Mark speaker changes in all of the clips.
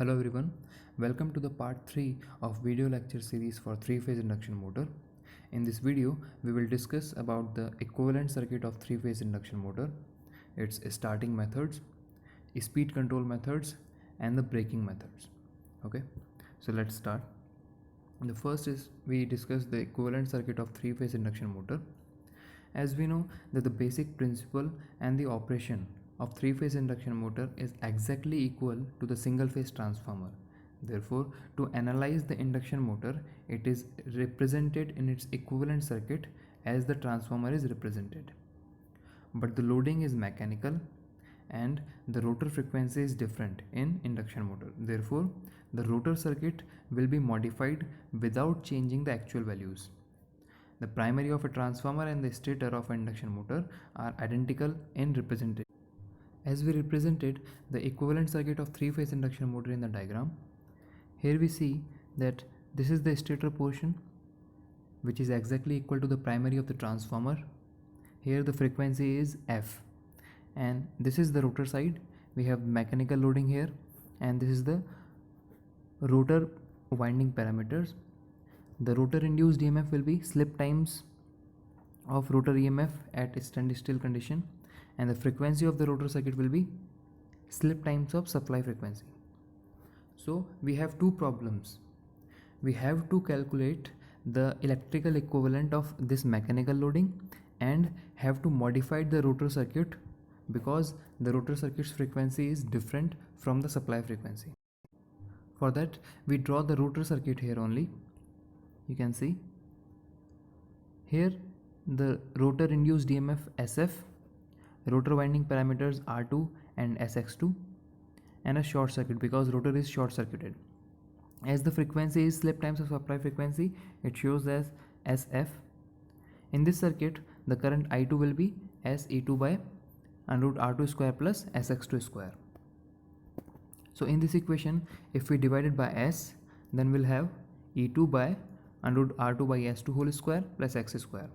Speaker 1: Hello everyone, welcome to the part 3 of video lecture series for 3-phase induction motor. In this video, we will discuss about the equivalent circuit of 3-phase induction motor, its starting methods, speed control methods and the braking methods. Okay, so let's start. The first is we discuss the equivalent circuit of 3-phase induction motor. As we know that the basic principle and the operation of 3-phase induction motor is exactly equal to the single-phase transformer. Therefore, to analyze the induction motor, it is represented in its equivalent circuit as the transformer is represented. But the loading is mechanical and the rotor frequency is different in induction motor. Therefore, the rotor circuit will be modified without changing the actual values. The primary of a transformer and the stator of an induction motor are identical in representation. As we represented the equivalent circuit of 3-phase induction motor in the diagram, here we see that this is the stator portion which is exactly equal to the primary of the transformer. Here the frequency is F, and this is the rotor side. We have mechanical loading here, and this is the rotor winding parameters. The rotor induced EMF will be slip times of rotor EMF at standstill still condition, and the frequency of the rotor circuit will be slip times of supply frequency. So we have two problems. We have to calculate the electrical equivalent of this mechanical loading and have to modify the rotor circuit because the rotor circuit's frequency is different from the supply frequency. For that, we draw the rotor circuit here only. You can see here the rotor induced EMF SF, rotor winding parameters R2 and SX2, and a short circuit because rotor is short circuited. As the frequency is slip times of supply frequency, it shows as SF. In this circuit, the current I2 will be SE2 by under root R2 square plus SX2 square. So in this equation, if we divide it by S, then we'll have E2 by under root R2 by S2 whole square plus X square.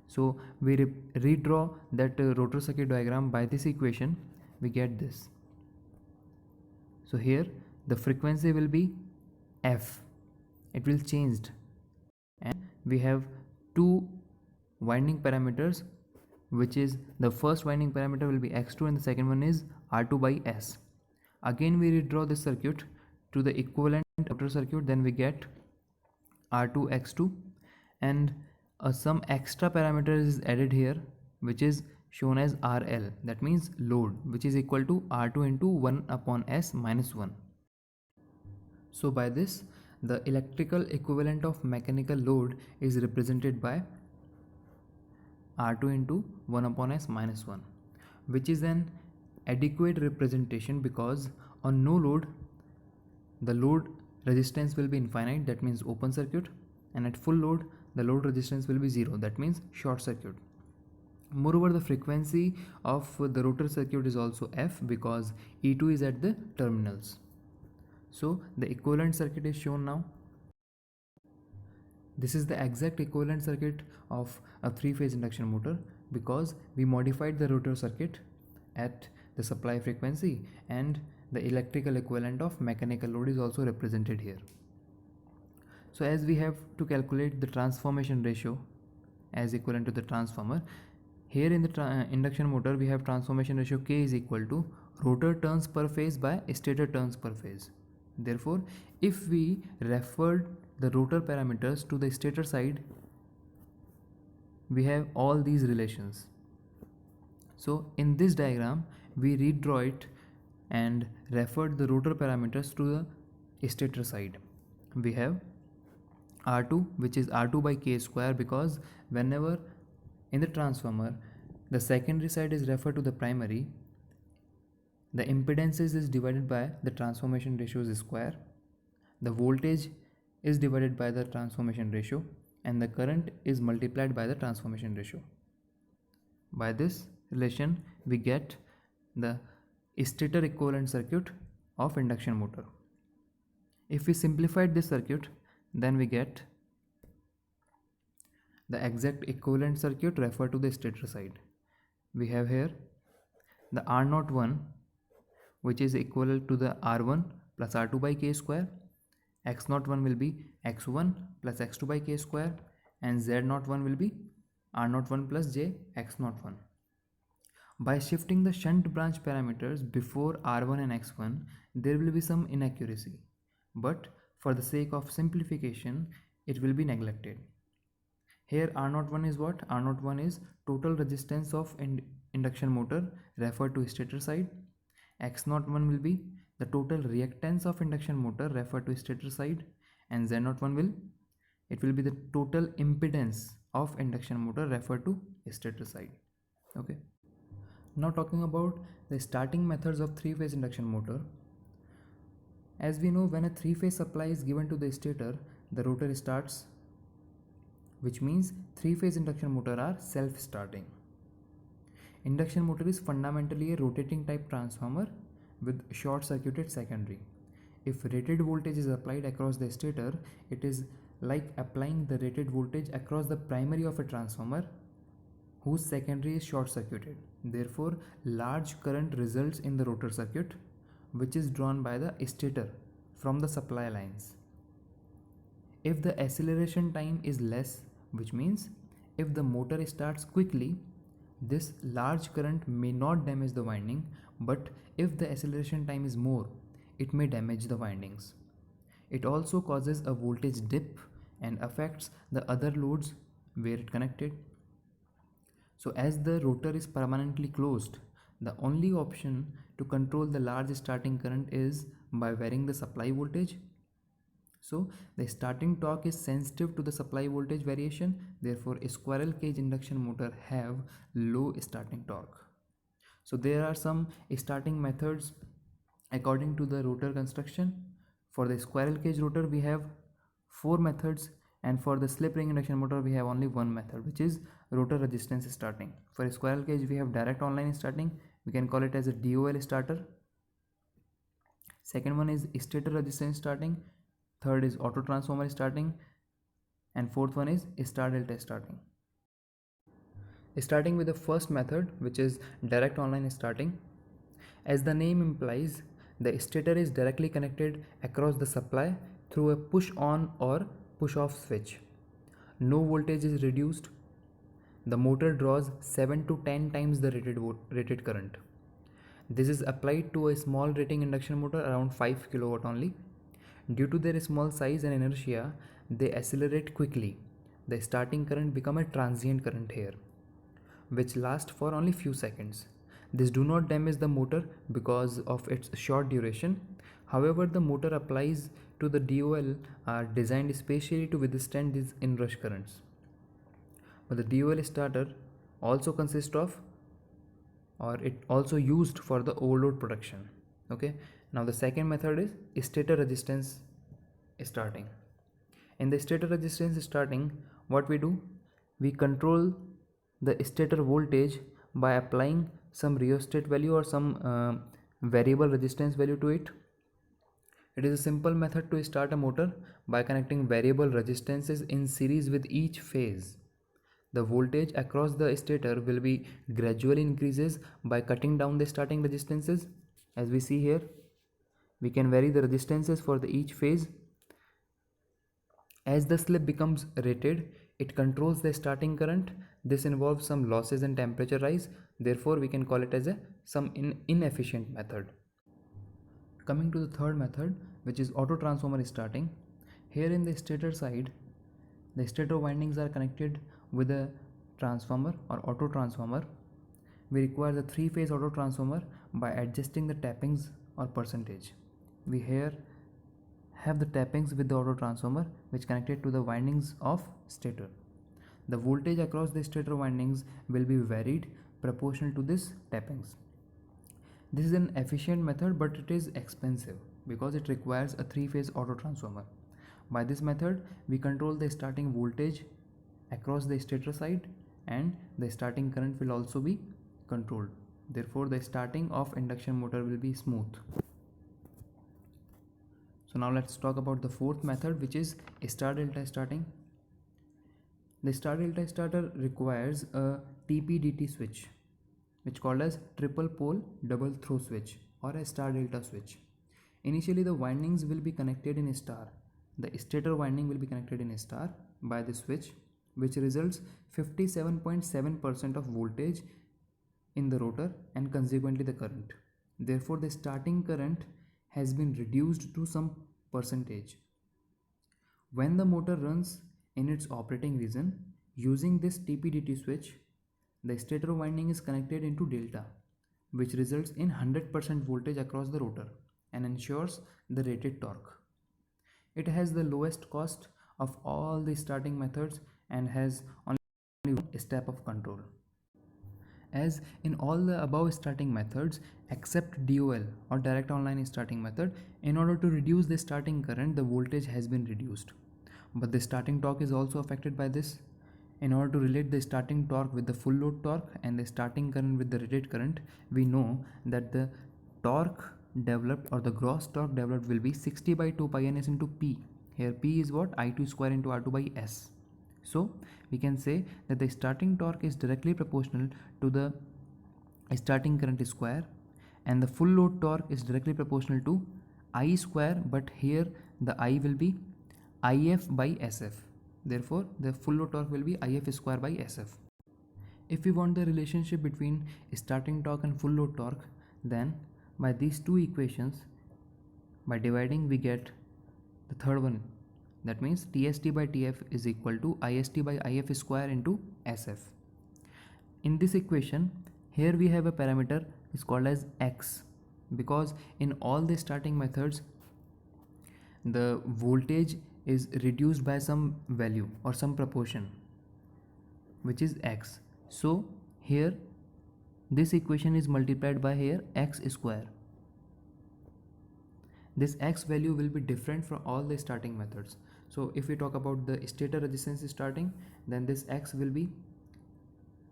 Speaker 1: So we redraw that rotor circuit diagram by this equation, we get this. So here the frequency will be F, it will changed, and we have two winding parameters, which is the first winding parameter will be X2 and the second one is R2 by S. Again we redraw this circuit to the equivalent rotor circuit, then we get R2 X2, and some extra parameters is added here which is shown as RL, that means load, which is equal to R2 into 1 upon S minus 1. So by this, the electrical equivalent of mechanical load is represented by R2 into 1 upon S minus 1, which is an adequate representation because on no load, the load resistance will be infinite, that means open circuit, and at full load, the load resistance will be 0, that means short circuit. Moreover, the frequency of the rotor circuit is also F because E2 is at the terminals. So the equivalent circuit is shown now. This is the exact equivalent circuit of a 3-phase induction motor because we modified the rotor circuit at the supply frequency, and the electrical equivalent of mechanical load is also represented here. So as we have to calculate the transformation ratio as equivalent to the transformer, here in the induction motor we have transformation ratio K is equal to rotor turns per phase by stator turns per phase. Therefore, if we referred the rotor parameters to the stator side, we have all these relations. So in this diagram, we redraw it and referred the rotor parameters to the stator side. We have R2, which is R2 by K square, because whenever in the transformer the secondary side is referred to the primary, the impedances is divided by the transformation ratios square, the voltage is divided by the transformation ratio, and the current is multiplied by the transformation ratio. By this relation, we get the stator equivalent circuit of induction motor. If we simplified this circuit, then we get the exact equivalent circuit referred to the stator side. We have here the R01, which is equal to the R1 plus r2 by k square, x01 will be x1 plus x2 by k square, and z01 will be r01 plus j x01. By shifting the shunt branch parameters before r1 and x1, there will be some inaccuracy, but for the sake of simplification, it will be neglected. Here R01 is what? R01 is total resistance of induction motor referred to stator side. X01 will be the total reactance of induction motor referred to stator side, and Z01 will be the total impedance of induction motor referred to stator side. Okay. Now talking about the starting methods of three-phase induction motor. As we know, when a three-phase supply is given to the stator, the rotor starts, which means three-phase induction motor are self-starting. Induction motor is fundamentally a rotating type transformer with short-circuited secondary. If rated voltage is applied across the stator, it is like applying the rated voltage across the primary of a transformer whose secondary is short-circuited. Therefore, large current results in the rotor circuit, which is drawn by the stator from the supply lines. If the acceleration time is less, which means if the motor starts quickly, this large current may not damage the winding, but if the acceleration time is more, it may damage the windings. It also causes a voltage dip and affects the other loads where it connected. So as the rotor is permanently closed, the only option to control the large starting current is by varying the supply voltage. So the starting torque is sensitive to the supply voltage variation. Therefore, a squirrel cage induction motor have low starting torque. So there are some starting methods according to the rotor construction. For the squirrel cage rotor, we have 4 methods, and for the slip ring induction motor, we have only one method, which is rotor resistance starting. For a squirrel cage, we have direct online starting. We can call it as a DOL starter. Second one is stator resistance starting. Third is auto transformer starting, and fourth one is star delta starting. Starting with the first method, which is direct online starting. As the name implies, the stator is directly connected across the supply through a push on or push off switch. No voltage is reduced. The motor draws 7 to 10 times the rated current. This is applied to a small rating induction motor around 5 kW only. Due to their small size and inertia, they accelerate quickly. The starting current becomes a transient current here, which lasts for only few seconds. This do not damage the motor because of its short duration. However, the motor applies to the DOL are designed specially to withstand these inrush currents. But the DOL starter also consists of, or it also used for the overload protection. Okay. Now the second method is stator resistance starting. In the stator resistance starting, what we do? We control the stator voltage by applying some rheostat value or some variable resistance value to it. It is a simple method to start a motor by connecting variable resistances in series with each phase. The voltage across the stator will be gradually increases by cutting down the starting resistances. As we see here, we can vary the resistances for each phase. As the slip becomes rated, it controls the starting current. This involves some losses and temperature rise. Therefore, we can call it as some inefficient method. Coming to the third method, which is auto transformer starting. Here in the stator side, the stator windings are connected with a transformer or auto transformer. We require the 3-phase auto transformer by adjusting the tappings or percentage. We here have the tappings with the auto transformer which connected to the windings of stator. The voltage across the stator windings will be varied proportional to this tappings. This is an efficient method, but it is expensive because it requires a 3-phase auto transformer. By this method, we control the starting voltage across the stator side, and the starting current will also be controlled. Therefore, the starting of induction motor will be smooth. So now let's talk about the fourth method, which is star delta starting. The star delta starter requires a TPDT switch, which called as triple pole double throw switch or a star delta switch. Initially, the windings will be connected in a star. The stator winding will be connected in a star by the switch, which results 57.7% of voltage in the rotor and consequently the current. Therefore, the starting current has been reduced to some percentage. When the motor runs in its operating region using this TPDT switch, the stator winding is connected into delta, which results in 100% voltage across the rotor and ensures the rated torque. It has the lowest cost of all the starting methods and has only one step of control. As in all the above starting methods except DOL or direct online starting method, in order to reduce the starting current, the voltage has been reduced. But the starting torque is also affected by this. In order to relate the starting torque with the full load torque and the starting current with the rated current, we know that the torque developed or the gross torque developed will be 60 by 2 pi ns into P. Here P is what? I2 square into R2 by S. So we can say that the starting torque is directly proportional to the starting current square and the full load torque is directly proportional to I square, but here the I will be IF by SF. Therefore, the full load torque will be IF square by SF. If we want the relationship between starting torque and full load torque, then by these two equations, by dividing, we get the third one. That means TST by TF is equal to IST by IF square into SF. In this equation, here we have a parameter is called as X, because in all the starting methods, the voltage is reduced by some value or some proportion, which is X. So here this equation is multiplied by here X square. This X value will be different for all the starting methods. So if we talk about the stator resistance starting, then this X will be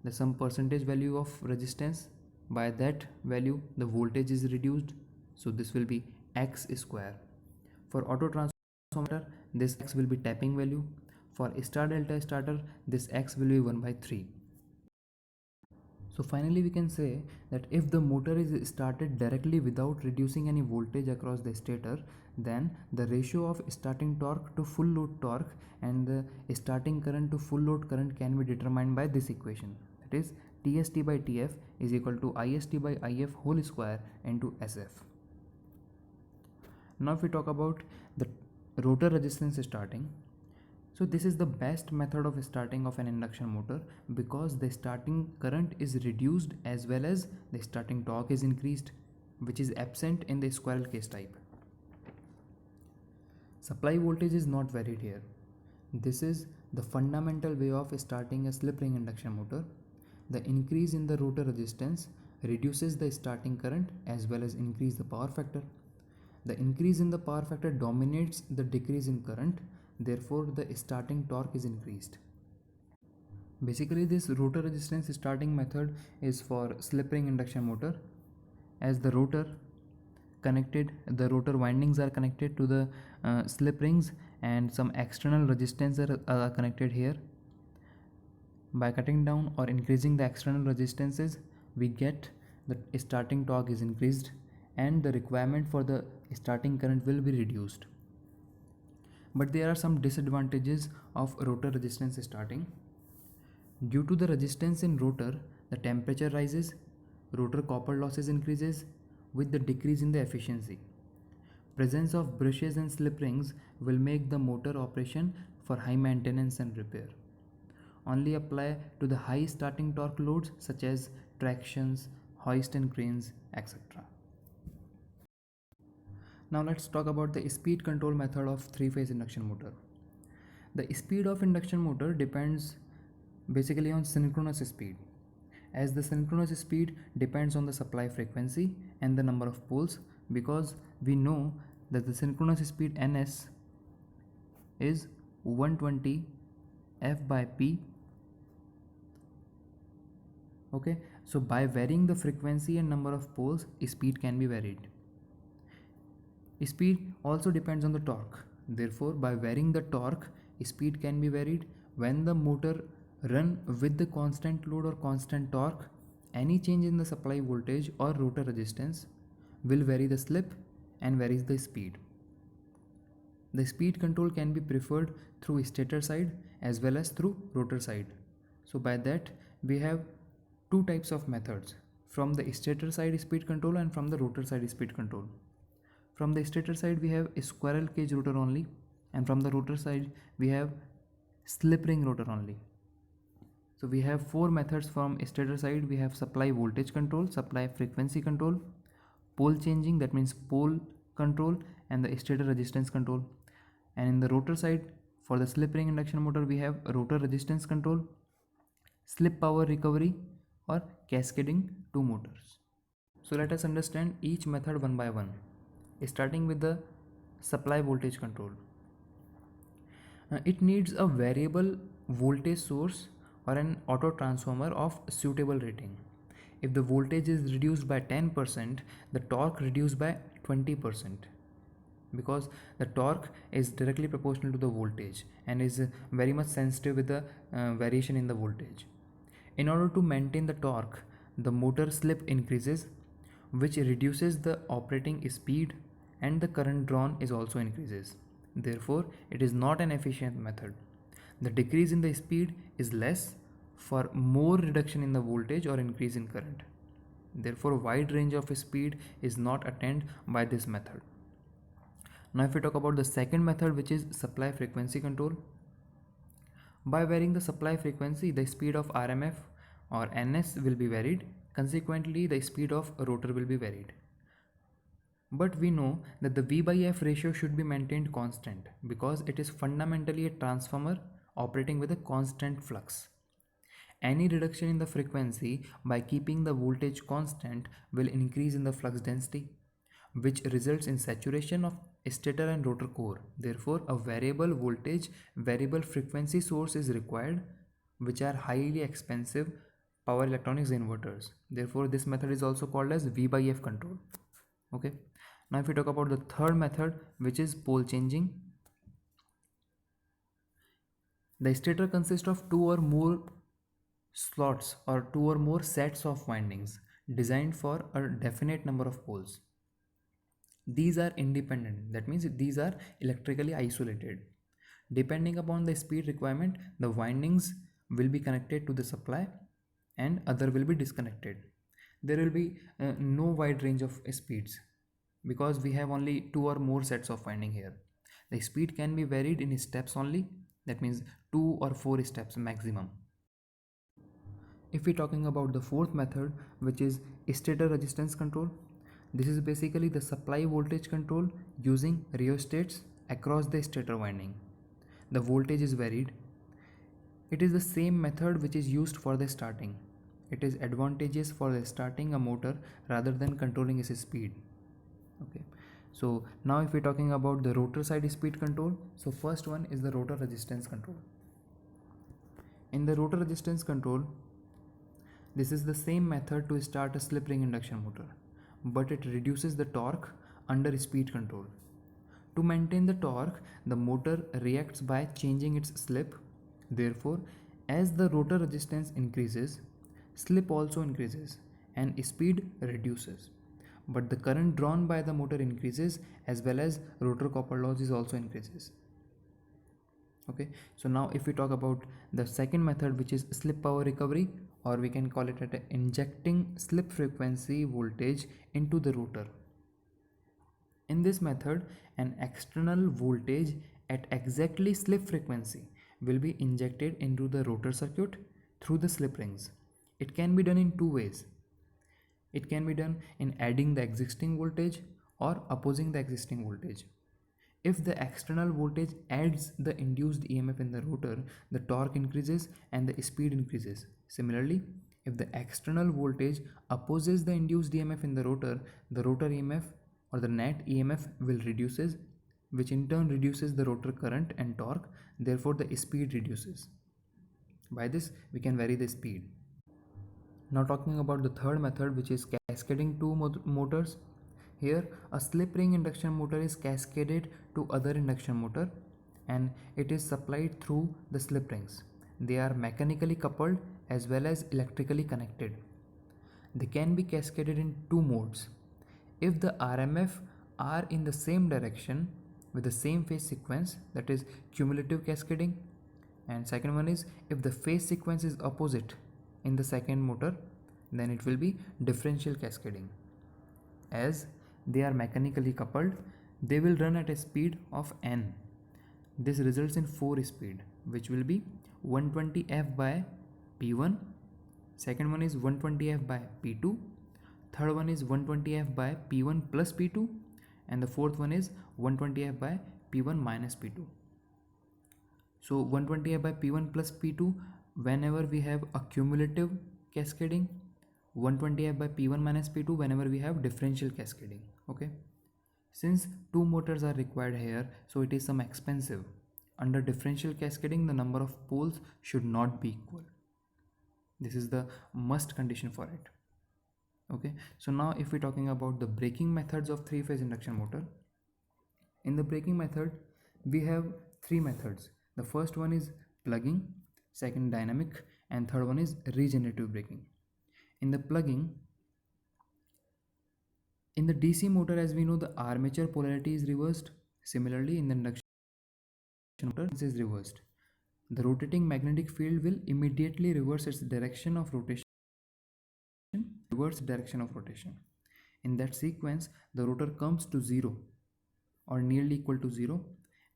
Speaker 1: the some percentage value of resistance. By that value the voltage is reduced, so this will be X square. For auto transformer, this X will be tapping value. For star delta starter, this X will be 1 by 3. So finally we can say that if the motor is started directly without reducing any voltage across the stator, then the ratio of starting torque to full load torque and the starting current to full load current can be determined by this equation. That is TST by TF is equal to IST by IF whole square into SF. Now if we talk about the rotor resistance starting, so this is the best method of starting of an induction motor because the starting current is reduced as well as the starting torque is increased, which is absent in the squirrel case type. Supply voltage is not varied here. This is the fundamental way of starting a slip ring induction motor. The increase in the rotor resistance reduces the starting current as well as increase the power factor. The increase in the power factor dominates the decrease in current, therefore the starting torque is increased. Basically this rotor resistance starting method is for slip ring induction motor, as the rotor windings are connected to the slip rings and some external resistance are connected here. By cutting down or increasing the external resistances, we get the starting torque is increased and the requirement for the starting current will be reduced. But there are some disadvantages of rotor resistance starting. Due to the resistance in rotor, the temperature rises, rotor copper losses increases with the decrease in the efficiency. Presence of brushes and slip rings will make the motor operation for high maintenance and repair. Only apply to the high starting torque loads such as tractions, hoist and cranes, etc. Now let's talk about the speed control method of three-phase induction motor. The speed of induction motor depends basically on synchronous speed, as the synchronous speed depends on the supply frequency and the number of poles, because we know that the synchronous speed ns is 120 F by P. Okay, so by varying the frequency and number of poles, speed can be varied. Speed also depends on the torque. Therefore, by varying the torque, speed can be varied. When the motor run with the constant load or constant torque, any change in the supply voltage or rotor resistance will vary the slip and varies the speed. The speed control can be preferred through stator side as well as through rotor side. So by that we have two types of methods, from the stator side speed control and from the rotor side speed control. From the stator side we have a squirrel cage rotor only, and from the rotor side we have slip ring rotor only. So we have four methods from stator side. We have supply voltage control, supply frequency control, pole changing, that means pole control, and the stator resistance control. And in the rotor side, for the slip ring induction motor, we have rotor resistance control, slip power recovery, or cascading two motors. So let us understand each method one by one, starting with the supply voltage control. It needs a variable voltage source or an auto transformer of suitable rating. If the voltage is reduced by 10%, the torque reduced by 20%, because the torque is directly proportional to the voltage and is very much sensitive with the variation in the voltage. In order to maintain the torque, the motor slip increases, which reduces the operating speed, and the current drawn is also increases. Therefore, it is not an efficient method. The decrease in the speed is less for more reduction in the voltage or increase in current. Therefore, a wide range of speed is not attained by this method. Now, if we talk about the second method, which is supply frequency control. By varying the supply frequency, the speed of RMF or NS will be varied. Consequently, the speed of rotor will be varied. But we know that the V by F ratio should be maintained constant, because it is fundamentally a transformer operating with a constant flux. Any reduction in the frequency by keeping the voltage constant will increase in the flux density, which results in saturation of stator and rotor core. Therefore, a variable voltage, variable frequency source is required, which are highly expensive power electronics inverters. Therefore, this method is also called as V by F control. Okay. Now, if we talk about the third method, which is pole changing. The stator consists of two or more slots or two or more sets of windings designed for a definite number of poles. These are independent, that means these are electrically isolated. Depending upon the speed requirement, the windings will be connected to the supply and other will be disconnected. There will be no wide range of speeds, because we have only two or more sets of winding here. The speed can be varied in steps only, that means 2 or 4 steps maximum. If we're talking about the fourth method, which is stator resistance control, this is basically the supply voltage control using rheostats across the stator winding. The voltage is varied. It is the same method which is used for the starting. It is advantageous for the starting a motor rather than controlling its speed. Okay, so now if we're talking about the rotor side speed control, so first one is the rotor resistance control. In the rotor resistance control, this is the same method to start a slip ring induction motor, but it reduces the torque under speed control. To maintain the torque, the motor reacts by changing its slip. Therefore, as the rotor resistance increases, slip also increases and speed reduces. But the current drawn by the motor increases, as well as rotor copper loss also increases. Okay, so now if we talk about the second method, which is slip power recovery, or we can call it at injecting slip frequency voltage into the rotor. In this method, an external voltage at exactly slip frequency will be injected into the rotor circuit through the slip rings. It can be done in two ways. It can be done in adding the existing voltage or opposing the existing voltage. If the external voltage adds the induced EMF in the rotor, the torque increases and the speed increases. Similarly, if the external voltage opposes the induced EMF in the rotor EMF or the net EMF will reduces, which in turn reduces the rotor current and torque. Therefore, the speed reduces. By this, we can vary the speed. Now talking about the third method, which is cascading two motors. Here, a slip ring induction motor is cascaded to other induction motor and it is supplied through the slip rings. They are mechanically coupled as well as electrically connected. They can be cascaded in two modes. If the RMF are in the same direction with the same phase sequence, that is cumulative cascading. And second one is if the phase sequence is opposite in the second motor, then it will be differential cascading. As they are mechanically coupled, they will run at a speed of n. This results in 4 speed, which will be 120 f by p1, second one is 120 f by p2, third one is 120 f by p1 plus p2, and the fourth one is 120 f by p1 minus p2. So 120 f by p1 plus p2 whenever we have a cumulative cascading, 120 f by p1 minus p2 whenever we have differential cascading. Okay, since two motors are required here, so it is some expensive. Under differential cascading, the number of poles should not be equal. This is the must condition for it. Okay, so now if we're talking about the braking methods of three-phase induction motor, in the braking method we have three methods. The first one is plugging, second dynamic, and third one is regenerative braking. In the plugging, in the DC motor, as we know, the armature polarity is reversed. Similarly, in the induction motor, it is reversed. The rotating magnetic field will immediately reverse its direction of rotation. In that sequence, the rotor comes to zero or nearly equal to zero.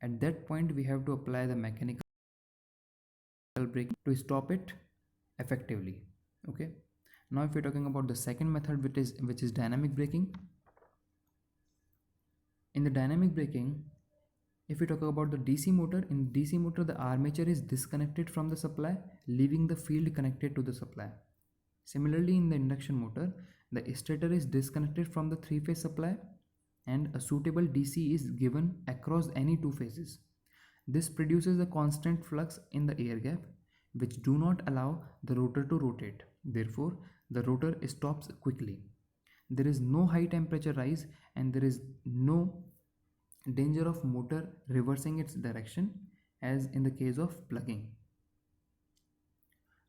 Speaker 1: At that point, we have to apply the mechanical braking to stop it effectively. Okay. Now, if we're talking about the second method, which is dynamic braking. In the dynamic braking, if we talk about the DC motor, in DC motor the armature is disconnected from the supply, leaving the field connected to the supply. Similarly, in the induction motor, the stator is disconnected from the three-phase supply and a suitable DC is given across any two phases. This produces a constant flux in the air gap, which do not allow the rotor to rotate. Therefore, the rotor stops quickly. There is no high temperature rise and there is no danger of motor reversing its direction as in the case of plugging.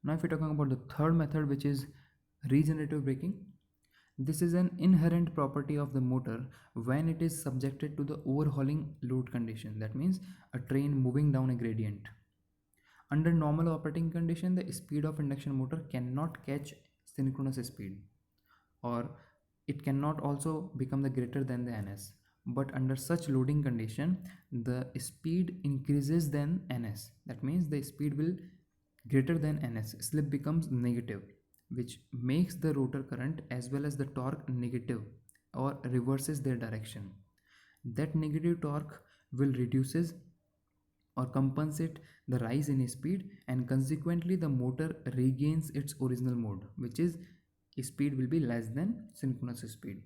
Speaker 1: Now, if we're talking about the third method, which is regenerative braking, this is an inherent property of the motor when it is subjected to the overhauling load condition. That means a train moving down a gradient. Under normal operating condition, the speed of induction motor cannot catch synchronous speed, or it cannot also become the greater than the ns. But under such loading condition, the speed increases than ns. That means the speed will greater than ns. Slip becomes negative, which makes the rotor current as well as the torque negative or reverses their direction. That negative torque will reduces or compensate the rise in speed, and consequently the motor regains its original mode, which is speed will be less than synchronous speed.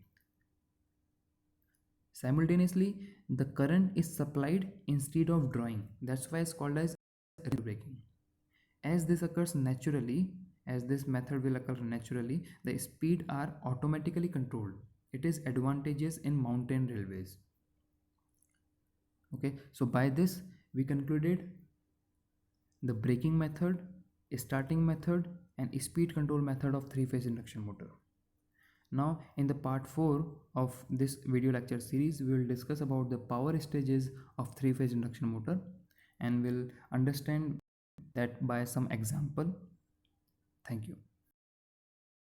Speaker 1: Simultaneously, the current is supplied instead of drawing. That's why it's called as braking. As this occurs naturally, as this method will occur naturally, the speed are automatically controlled. It is advantageous in mountain railways. Okay, so by this we concluded the braking method, starting method, and speed control method of three-phase induction motor. Now, in the part 4 of this video lecture series, we will discuss about the power stages of three-phase induction motor, and we'll understand that by some example. Thank you.